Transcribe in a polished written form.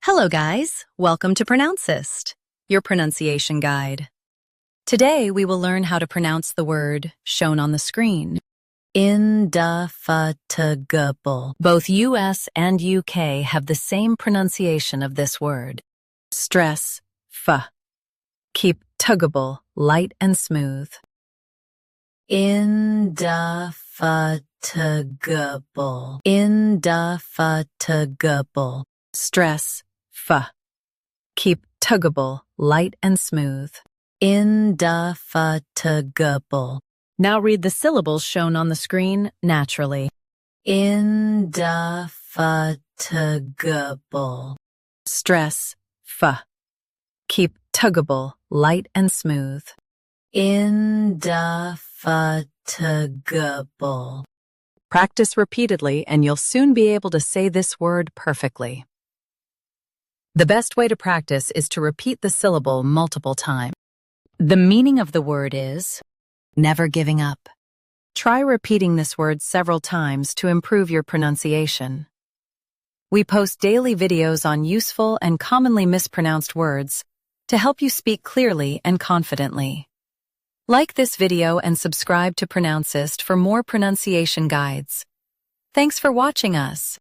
Hello guys, welcome to Pronouncist, your pronunciation guide. Today we will learn how to pronounce the word shown on the screen. Indefatigable. Both US and UK have the same pronunciation of this word. Stress, f. Keep tuggable, light and smooth. Indefatigable. Indefatigable. Stress, f. Keep tuggable, light and smooth. Indefatigable. Now read the syllables shown on the screen naturally. Indefatigable. Stress, f. Keep tuggable, light and smooth. Indefatigable. Practice repeatedly and you'll soon be able to say this word perfectly. The best way to practice is to repeat the syllable multiple times. The meaning of the word is never giving up. Try repeating this word several times to improve your pronunciation. We post daily videos on useful and commonly mispronounced words to help you speak clearly and confidently. Like this video and subscribe to Pronouncist for more pronunciation guides. Thanks for watching us.